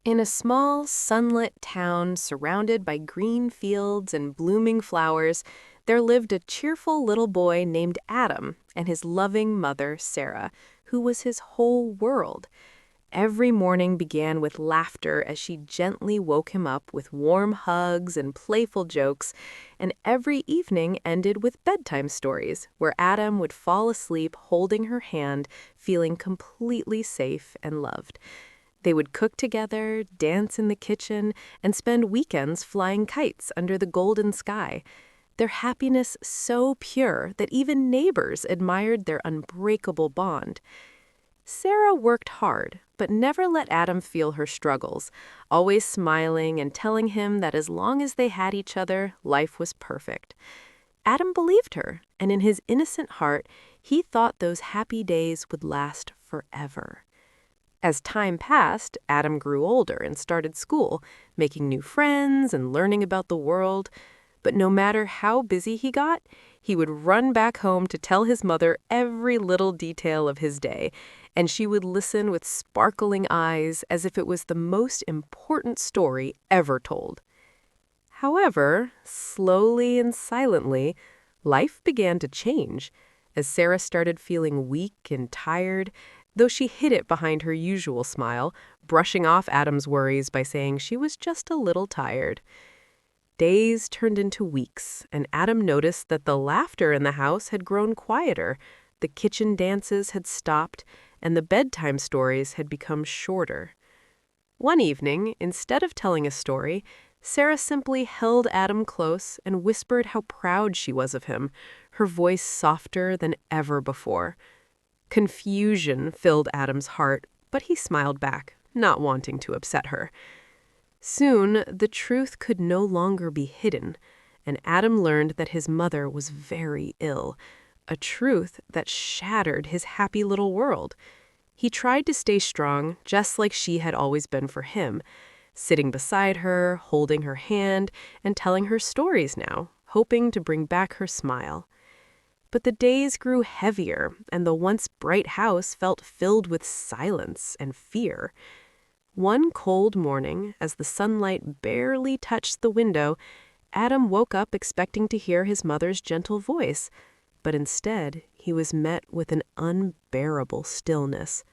In a small, sunlit town surrounded by green fields and blooming flowers, there lived a cheerful little boy named Adam and his loving mother, Sarah, who was his whole world. Every morning began with laughter as she gently woke him up with warm hugs and playful jokes, and every evening ended with bedtime stories, where Adam would fall asleep holding her hand, feeling completely safe and loved. They would cook together, dance in the kitchen, and spend weekends flying kites under the golden sky. Their happiness so pure that even neighbors admired their unbreakable bond. Sarah worked hard, but never let Adam feel her struggles, always smiling and telling him that as long as they had each other, life was perfect. Adam believed her, and in his innocent heart, he thought those happy days would last forever. As time passed, Adam grew older and started school, making new friends and learning about the world. But no matter how busy he got, he would run back home to tell his mother every little detail of his day, and she would listen with sparkling eyes as if it was the most important story ever told. However, slowly and silently, life began to change. As Sarah started feeling weak and tired, though she hid it behind her usual smile, brushing off Adam's worries by saying she was just a little tired. Days turned into weeks, and Adam noticed that the laughter in the house had grown quieter, the kitchen dances had stopped, and the bedtime stories had become shorter. One evening, instead of telling a story, Sarah simply held Adam close and whispered how proud she was of him, her voice softer than ever before. Confusion filled Adam's heart, but he smiled back, not wanting to upset her. Soon, the truth could no longer be hidden, and Adam learned that his mother was very ill, a truth that shattered his happy little world. He tried to stay strong, just like she had always been for him, sitting beside her, holding her hand, and telling her stories now, hoping to bring back her smile. But the days grew heavier, and the once bright house felt filled with silence and fear. One cold morning, as the sunlight barely touched the window, Adam woke up expecting to hear his mother's gentle voice, but instead he was met with an unbearable stillness.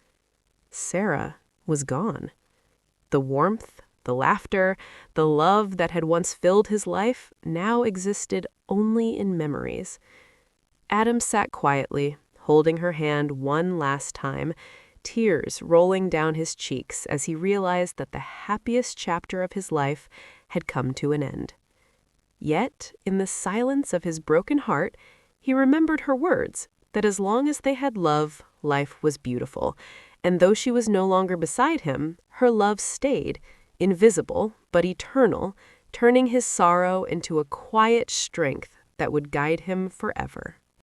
Sarah was gone. The warmth, the laughter, the love that had once filled his life now existed only in memories. Adam sat quietly, holding her hand one last time, tears rolling down his cheeks as he realized that the happiest chapter of his life had come to an end. Yet, in the silence of his broken heart, he remembered her words, that as long as they had love, life was beautiful, and though she was no longer beside him, her love stayed, invisible but eternal, turning his sorrow into a quiet strength that would guide him forever.